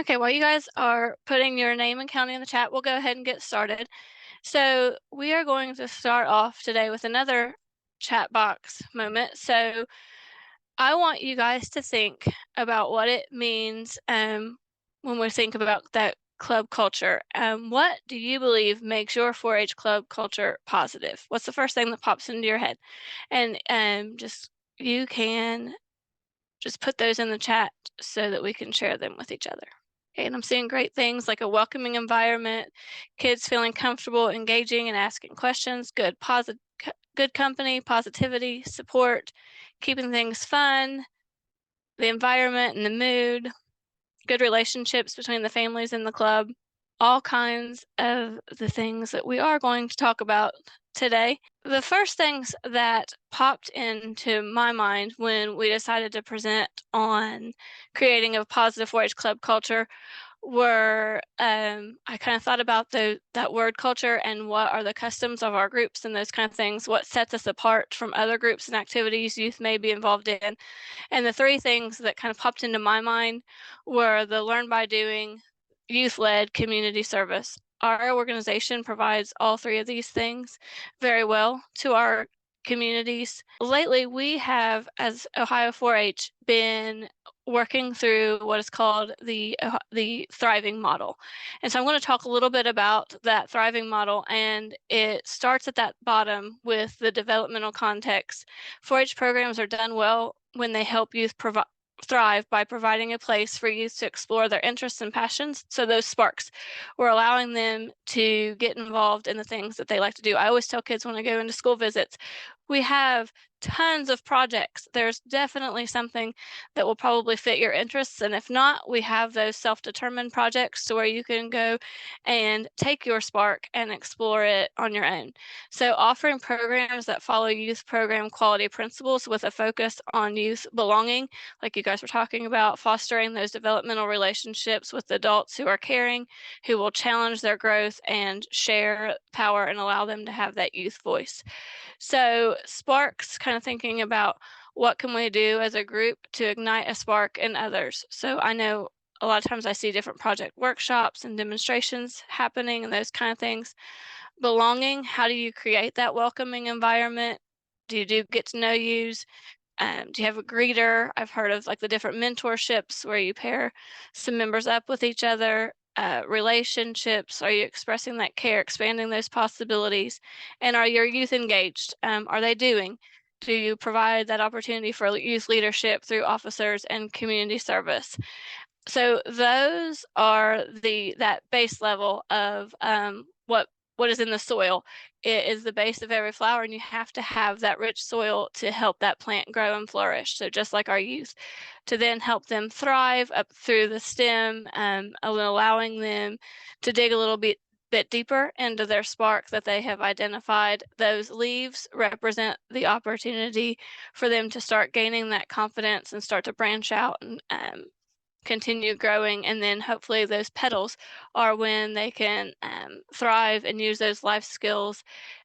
Okay, while you guys are putting your name and county in the chat, we'll go ahead and get started. So we are going to start off today with another chat box moment. So I want you guys to think about what it means when we think about that club culture. What do you believe makes your 4-H club culture positive? What's the first thing that pops into your head? And just you can just put those in the chat so that we can share them with each other. Okay, and I'm seeing great things like a welcoming environment, kids feeling comfortable, engaging and asking questions, good company, positivity, support, keeping things fun, the environment and the mood, good relationships between the families in the club, all kinds of the things that we are going to talk about today. The first things that popped into my mind when we decided to present on creating a positive 4-H club culture were I kind of thought about that word culture and what are the customs of our groups and those kind of things, what sets us apart from other groups and activities youth may be involved in. And the three things that kind of popped into my mind were the learn by doing, youth-led community service. Our organization provides all three of these things very well to our communities. Lately, we have, as Ohio 4-H, been working through what is called the thriving model. And so I'm going to talk a little bit about that thriving model, and it starts at that bottom with the developmental context. 4-H programs are done well when they help youth thrive by providing a place for youth to explore their interests and passions. So those sparks, we're allowing them to get involved in the things that they like to do. I always tell kids when I go into school visits, we have tons of projects. There's definitely something that will probably fit your interests. And if not, we have those self-determined projects to where you can go and take your spark and explore it on your own. So offering programs that follow youth program quality principles with a focus on youth belonging, like you guys were talking about, fostering those developmental relationships with adults who are caring, who will challenge their growth and share power and allow them to have that youth voice. So sparks, kind of thinking about what can we do as a group to ignite a spark in others. So I know a lot of times I see different project workshops and demonstrations happening and those kind of things. Belonging, how do you create that welcoming environment? Do you do get to know yous? Do you have a greeter? I've heard of like the different mentorships where you pair some members up with each other. Relationships, are you expressing that care, expanding those possibilities? And are your youth engaged? Are they doing? Do you provide that opportunity for youth leadership through officers and community service? So those are that base level of what is in the soil. It is the base of every flower, and you have to have that rich soil to help that plant grow and flourish. So just like our youth, to then help them thrive up through the stem, allowing them to dig a little bit deeper into their spark that they have identified. Those leaves represent the opportunity for them to start gaining that confidence and start to branch out and continue growing. And then hopefully those petals are when they can thrive and use those life skills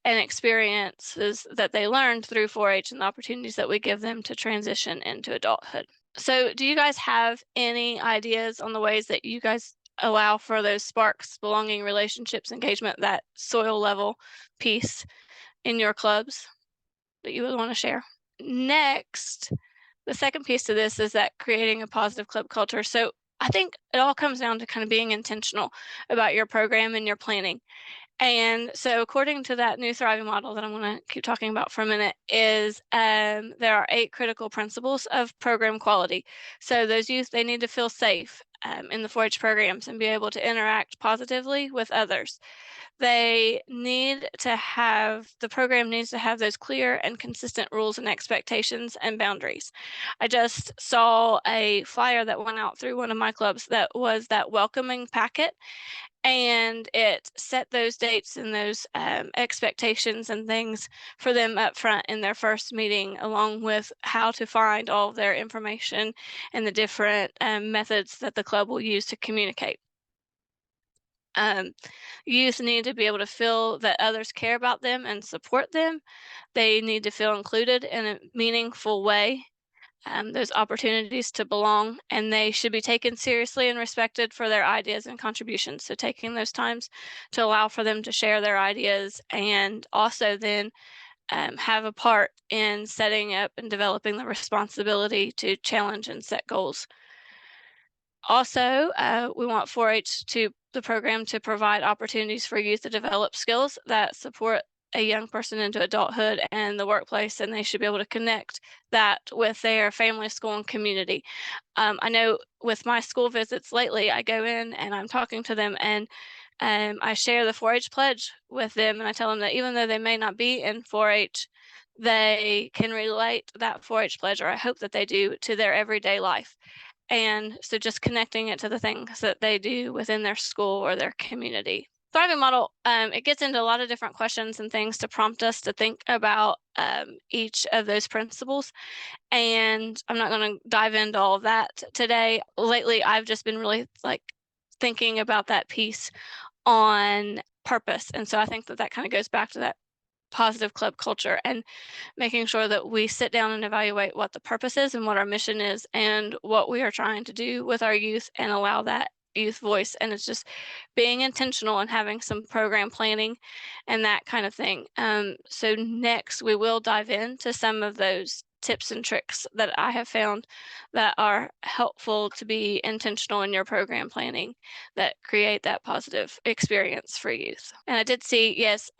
and experiences that they learned through 4-H and the opportunities that we give them to transition into adulthood. So do you guys have any ideas on the ways that you guys allow for those sparks, belonging, relationships, engagement, that soil level piece in your clubs that you would want to share? Next, the second piece to this is that creating a positive club culture. So I think it all comes down to kind of being intentional about your program and your planning. And so according to that new thriving model that I'm going to keep talking about for a minute is there are 8 critical principles of program quality. So those youth, they need to feel safe in the 4-H programs and be able to interact positively with others. The program needs to have those clear and consistent rules and expectations and boundaries. I just saw a flyer that went out through one of my clubs that was that welcoming packet, and it set those dates and those expectations and things for them up front in their first meeting, along with how to find all of their information and the different methods that the club will use to communicate. Youth need to be able to feel that others care about them and support them. They need to feel included in a meaningful way. those opportunities to belong, and they should be taken seriously and respected for their ideas and contributions. So taking those times to allow for them to share their ideas, and also then have a part in setting up and developing the responsibility to challenge and set goals. Also, we want 4-H to the program to provide opportunities for youth to develop skills that support a young person into adulthood and the workplace, and they should be able to connect that with their family, school, and community. I know with my school visits lately, I go in and I'm talking to them, and I share the 4-H pledge with them, and I tell them that even though they may not be in 4-H, they can relate that 4-H pledge, or I hope that they do, to their everyday life. And so just connecting it to the things that they do within their school or their community. Thriving model, it gets into a lot of different questions and things to prompt us to think about each of those principles. And I'm not going to dive into all of that today. Lately, I've just been really like thinking about that piece on purpose. And so I think that that kind of goes back to that positive club culture and making sure that we sit down and evaluate what the purpose is and what our mission is and what we are trying to do with our youth and allow that youth voice. And it's just being intentional and having some program planning and that kind of thing. So next we will dive into some of those tips and tricks that I have found that are helpful to be intentional in your program planning that create that positive experience for youth. And I did see, yes,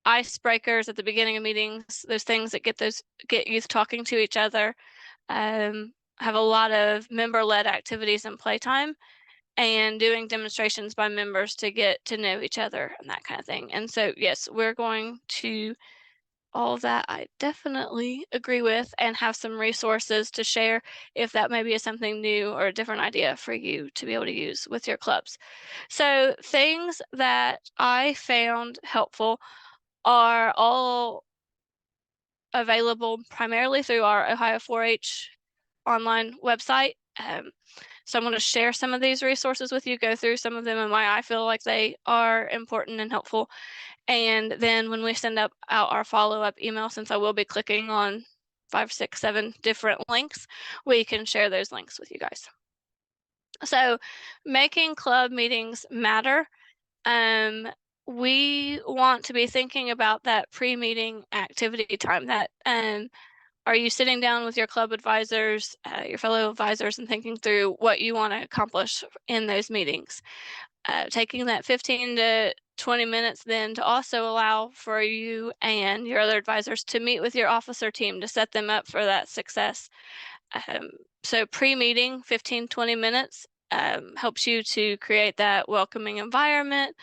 icebreakers at the beginning of meetings, those things that get youth talking to each other, have a lot of member-led activities and playtime, and doing demonstrations by members to get to know each other and that kind of thing. And so, yes, we're going to all of that I definitely agree with and have some resources to share if that maybe is something new or a different idea for you to be able to use with your clubs. So things that I found helpful are all available primarily through our Ohio 4-H online website. So I'm going to share some of these resources with you, go through some of them and why I feel like they are important and helpful. And then when we send out our follow-up email, since I will be clicking on 5, 6, 7 different links, we can share those links with you guys. So making club meetings matter. Um, we want to be thinking about that pre-meeting activity time. That are you sitting down with your club advisors, your fellow advisors, and thinking through what you want to accomplish in those meetings? Taking that 15 to 20 minutes then to also allow for you and your other advisors to meet with your officer team to set them up for that success. Um, so pre-meeting, 15, 20 minutes helps you to create that welcoming environment,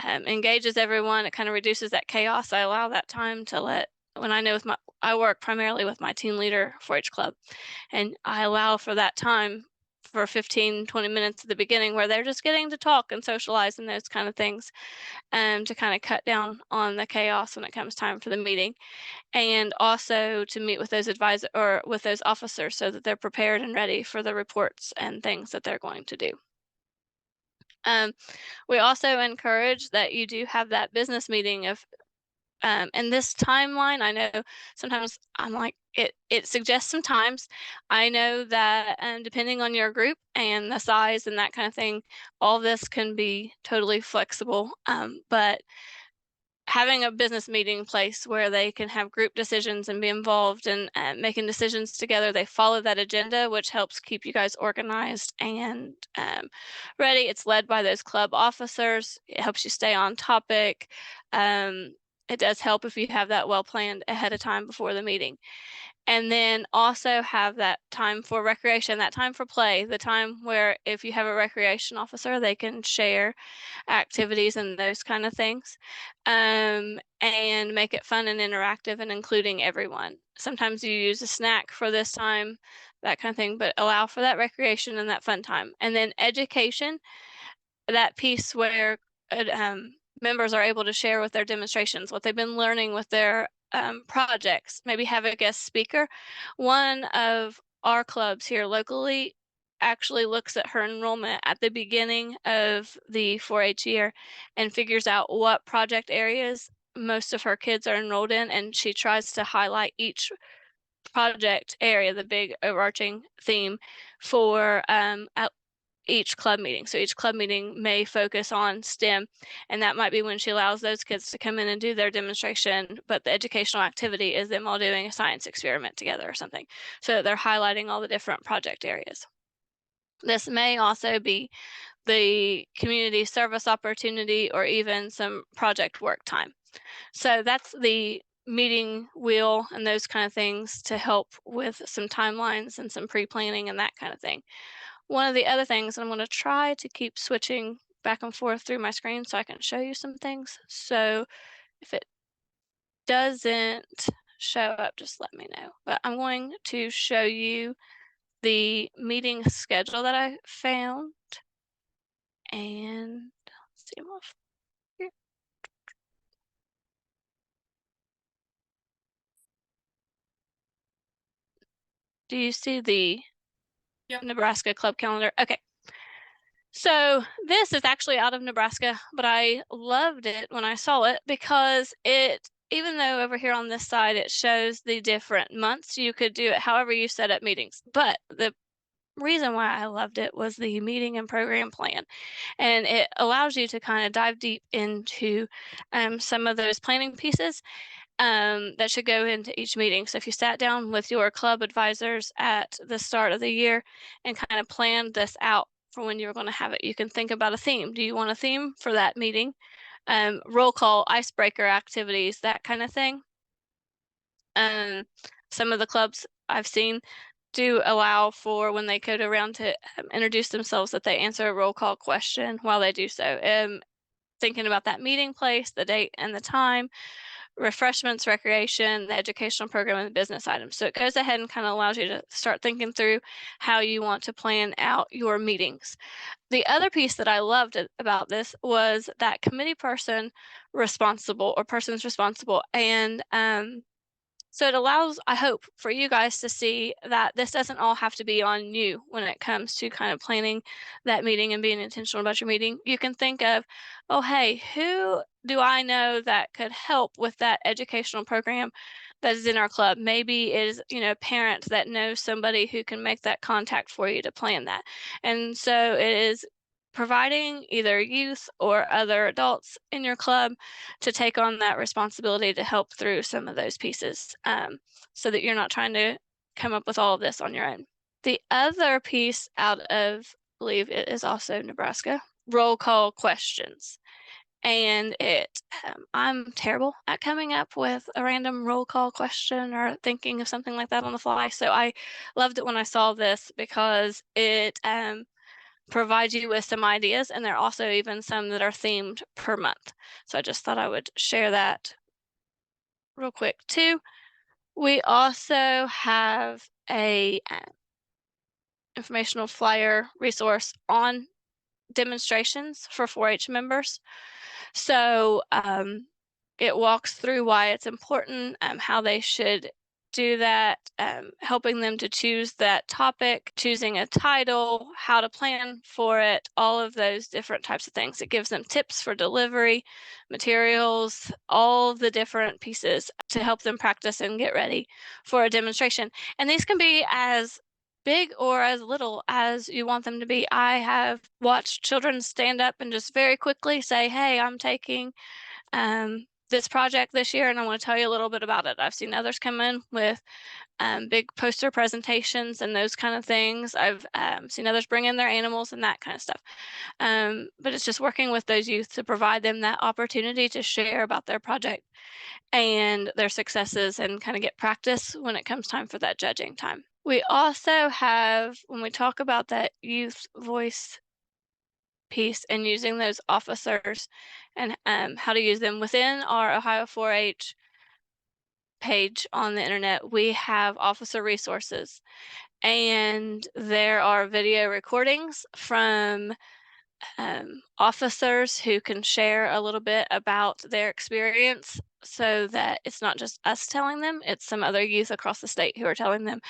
engages everyone. It kind of reduces that chaos. I allow that time to when I know I work primarily with my team leader for each club, and I allow for that time for 15, 20 minutes at the beginning where they're just getting to talk and socialize and those kind of things, to kind of cut down on the chaos when it comes time for the meeting, and also to meet with those advisors or with those officers so that they're prepared and ready for the reports and things that they're going to do. Um, we also encourage that you do have that business meeting of and this timeline, I know sometimes I'm like, it suggests some times. I know that depending on your group and the size and that kind of thing, all this can be totally flexible. But having a business meeting place where they can have group decisions and be involved in making decisions together, they follow that agenda, which helps keep you guys organized and ready. It's led by those club officers. It helps you stay on topic. Um, it does help if you have that well planned ahead of time before the meeting. And then also have that time for recreation, that time for play, the time where if you have a recreation officer, they can share activities and those kind of things, and make it fun and interactive and including everyone. Sometimes you use a snack for this time, that kind of thing, but allow for that recreation and that fun time. And then education, that piece where members are able to share with their demonstrations what they've been learning with their projects, maybe have a guest speaker. One of our clubs here locally actually looks at her enrollment at the beginning of the 4-H year and figures out what project areas most of her kids are enrolled in, and she tries to highlight each project area, the big overarching theme for at each club meeting. So each club meeting may focus on STEM, and that might be when she allows those kids to come in and do their demonstration, but the educational activity is them all doing a science experiment together or something. So they're highlighting all the different project areas. This may also be the community service opportunity or even some project work time. So that's the meeting wheel and those kind of things to help with some timelines and some pre-planning and that kind of thing. One of the other things, and I'm going to try to keep switching back and forth through my screen so I can show you some things. So if it doesn't show up, just let me know. But I'm going to show you the meeting schedule that I found. And let's see, I'm off here. Do you see the Yep. Nebraska club calendar? Okay. So this is actually out of Nebraska, but I loved it when I saw it because even though over here on this side it shows the different months, you could do it however you set up meetings. But the reason why I loved it was the meeting and program plan. And it allows you to kind of dive deep into some of those planning pieces that should go into each meeting. So if you sat down with your club advisors at the start of the year and kind of planned this out for when you're going to have it, you can think about a theme. Do you want a theme for that meeting? Roll call, icebreaker activities, that kind of thing. Some of the clubs I've seen do allow for when they go around to introduce themselves that they answer a roll call question while they do so. Thinking about that meeting place, the date and the time, refreshments, recreation, the educational program, and the business items. So it goes ahead and kind of allows you to start thinking through how you want to plan out your meetings. The other piece that I loved about this was that committee person responsible or persons responsible. And so it allows, I hope, for you guys to see that this doesn't all have to be on you when it comes to kind of planning that meeting and being intentional about your meeting. You can think of, oh, hey, who do I know that could help with that educational program that is in our club? Maybe it is, a parent that knows somebody who can make that contact for you to plan that. And so it is providing either youth or other adults in your club to take on that responsibility to help through some of those pieces so that you're not trying to come up with all of this on your own. The other piece out of, I believe it is also Nebraska, roll call questions. And I'm terrible at coming up with a random roll call question or thinking of something like that on the fly. So I loved it when I saw this because it provide you with some ideas, and there are also even some that are themed per month. So I just thought I would share that real quick too. We also have a informational flyer resource on demonstrations for 4-H members. So it walks through why it's important, how they should do that, helping them to choose that topic, choosing a title, how to plan for it, all of those different types of things. It gives them tips for delivery, materials, all the different pieces to help them practice and get ready for a demonstration. And these can be as big or as little as you want them to be. I have watched children stand up and just very quickly say, hey, I'm taking this project this year and I want to tell you a little bit about it. I've seen others come in with big poster presentations and those kind of things. I've seen others bring in their animals and that kind of stuff. But it's just working with those youth to provide them that opportunity to share about their project and their successes and kind of get practice when it comes time for that judging time. We also have, when we talk about that youth voice piece and using those officers and how to use them within our Ohio 4-H page on the internet, we have officer resources. And there are video recordings from officers who can share a little bit about their experience so that it's not just us telling them, it's some other youth across the state who are telling them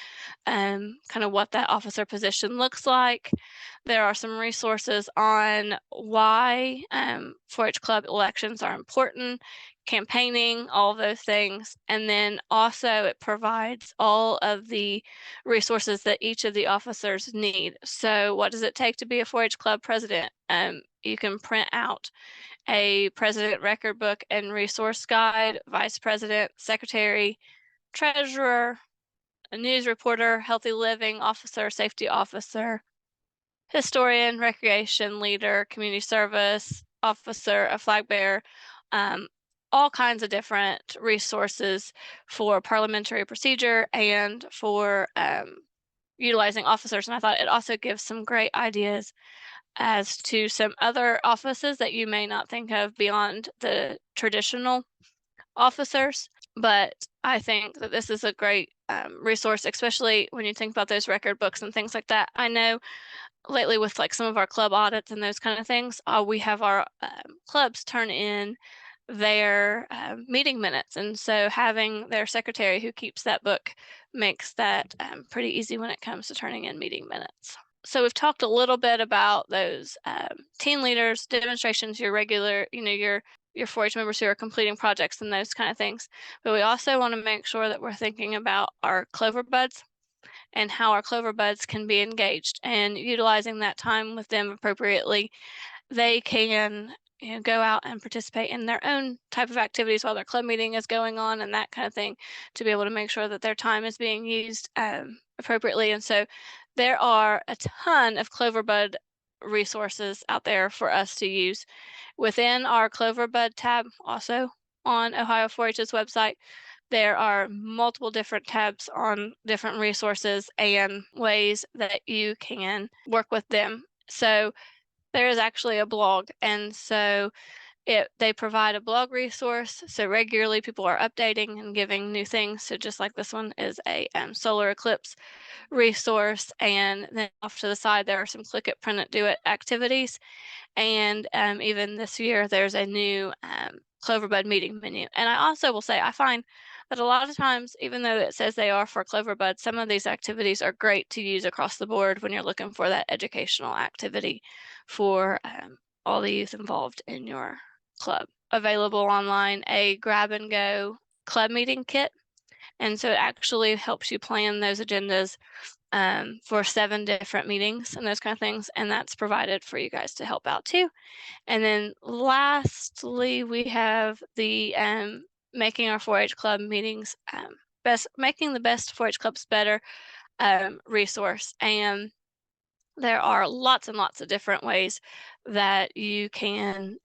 kind of what that officer position looks like. There are some resources on why 4-H club elections are important, campaigning, all of those things. And then also it provides all of the resources that each of the officers need. So what does it take to be a 4-H club president? You can print out a president record book and resource guide, vice president, secretary, treasurer, a news reporter, healthy living officer, safety officer, historian, recreation leader, community service officer, a flag bearer, um, all kinds of different resources for parliamentary procedure and for utilizing officers. And I thought it also gives some great ideas as to some other offices that you may not think of beyond the traditional officers. But I think that this is a great resource, especially when you think about those record books and things like that. I know lately with like some of our club audits and those kind of things, we have our clubs turn in their meeting minutes. And so having their secretary who keeps that book makes that pretty easy when it comes to turning in meeting minutes. So we've talked a little bit about those teen leaders, demonstrations, your regular, your 4-H members who are completing projects and those kind of things. But we also want to make sure that we're thinking about our Cloverbuds and how our Cloverbuds can be engaged and utilizing that time with them appropriately. They can go out and participate in their own type of activities while their club meeting is going on and that kind of thing to be able to make sure that their time is being used appropriately. And so there are a ton of Cloverbud resources out there for us to use. Within our Cloverbud tab, also on Ohio 4-H's website, there are multiple different tabs on different resources and ways that you can work with them. So there is actually a blog, and so they provide a blog resource. So regularly people are updating and giving new things. So just like this one is a solar eclipse resource, and then off to the side there are some click it, print it, do it activities. And even this year, there's a new Cloverbud meeting menu. And I also will say, I find that a lot of times, even though it says they are for Cloverbud, some of these activities are great to use across the board when you're looking for that educational activity for all the youth involved in your club. Available online, a grab and go club meeting kit. And so it actually helps you plan those agendas for 7 different meetings and those kind of things. And that's provided for you guys to help out too. And then lastly, we have the making our 4-H club meetings making the best 4-H clubs better resource. And there are lots and lots of different ways that you can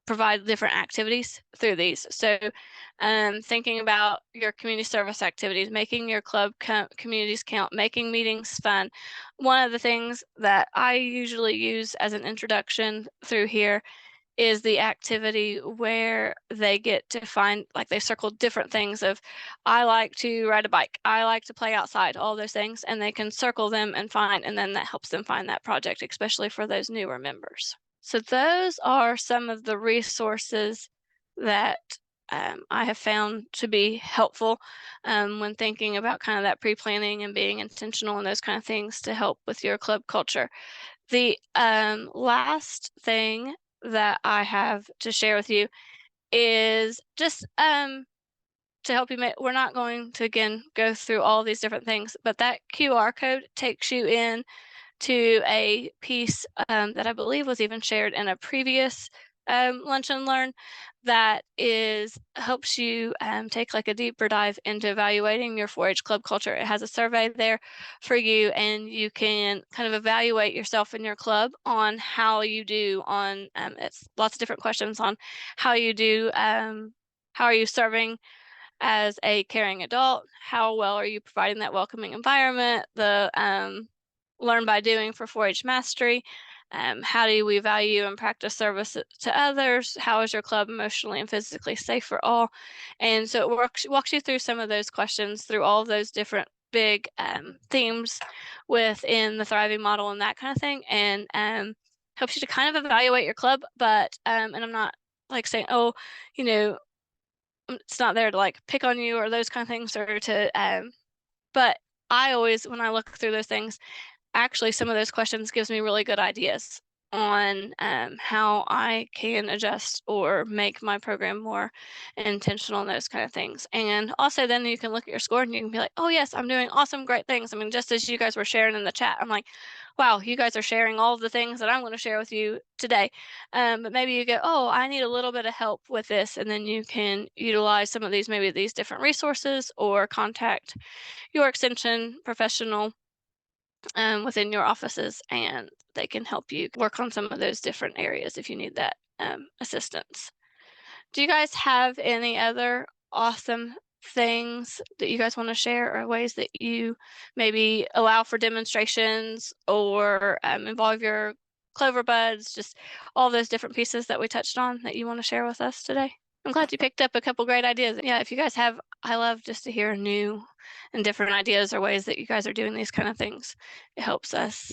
provide different activities through these. So thinking about your community service activities, making your club communities count, making meetings fun. One of the things that I usually use as an introduction through here is the activity where they get to find, like they circle different things of, I like to ride a bike, I like to play outside, all those things, and they can circle them and find, and then that helps them find that project, especially for those newer members. So those are some of the resources that I have found to be helpful when thinking about kind of that pre-planning and being intentional and those kind of things to help with your club culture. The last thing that I have to share with you is just to help you we're not going to again go through all these different things, but that QR code takes you in to a piece that I believe was even shared in a previous Lunch and Learn that helps you take like a deeper dive into evaluating your 4-H club culture. It has a survey there for you, and you can kind of evaluate yourself in your club on how you do on it's lots of different questions on how you do, how are you serving as a caring adult, how well are you providing that welcoming environment, the learn by doing for 4-H mastery, how do we value and practice service to others, how is your club emotionally and physically safe for all. And so it walks you through some of those questions through all of those different big themes within the thriving model and that kind of thing, and helps you to kind of evaluate your club. But and I'm not like saying, oh, you know, it's not there to like pick on you or those kind of things, or to but I always, when I look through those things, actually some of those questions gives me really good ideas on how I can adjust or make my program more intentional and those kind of things. And also, then you can look at your score and you can be like, oh, yes, I'm doing awesome, great things. I mean, just as you guys were sharing in the chat, I'm like, wow, you guys are sharing all of the things that I'm going to share with you today. But maybe you go, oh, I need a little bit of help with this. And then you can utilize some of these, maybe these different resources, or contact your extension professional within your offices, and they can help you work on some of those different areas if you need that assistance. Do you guys have any other awesome things that you guys want to share, or ways that you maybe allow for demonstrations or involve your Cloverbuds, just all those different pieces that we touched on that you want to share with us today? I'm glad you picked up a couple great ideas. Yeah, if you guys have, I love just to hear new and different ideas or ways that you guys are doing these kind of things. It helps us.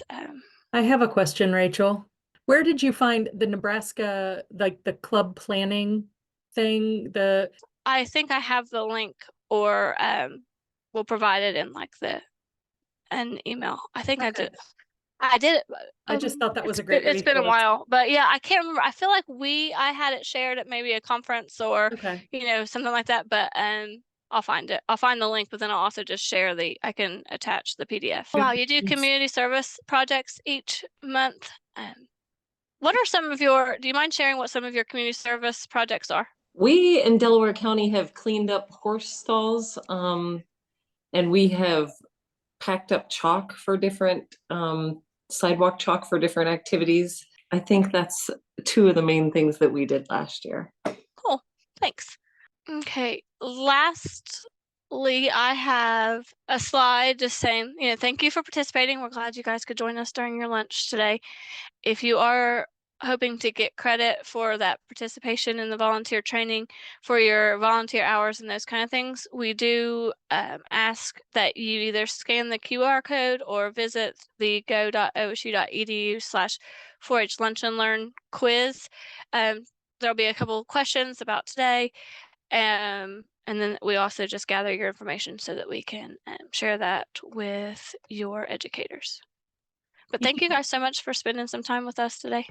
I have a question, Rachel. Where did you find the Nebraska, like the club planning thing? I think I have the link, or we'll provide it in like an email. I think I Okay. did. I did it, I just thought that was a great it's been a resource. while, but yeah, I can't remember. I feel like I had it shared at maybe a conference, or Okay. something like that. But I'll find it. I'll find the link, but then I'll also just share I can attach the PDF. Wow, Good. you do Thanks. community service projects each month. What are some of your? Do you mind sharing what some of your community service projects are? We in Delaware County have cleaned up horse stalls, and we have packed up chalk for different sidewalk chalk for different activities. I think that's two of the main things that we did last year. Cool. Thanks. Okay. Lastly, I have a slide just saying, thank you for participating. We're glad you guys could join us during your lunch today. If you are hoping to get credit for that participation in the volunteer training for your volunteer hours and those kind of things, we do ask that you either scan the QR code or visit the go.osu.edu/4H Lunch and Learn quiz. There'll be a couple of questions about today. And then we also just gather your information so that we can share that with your educators. But thank you guys so much for spending some time with us today.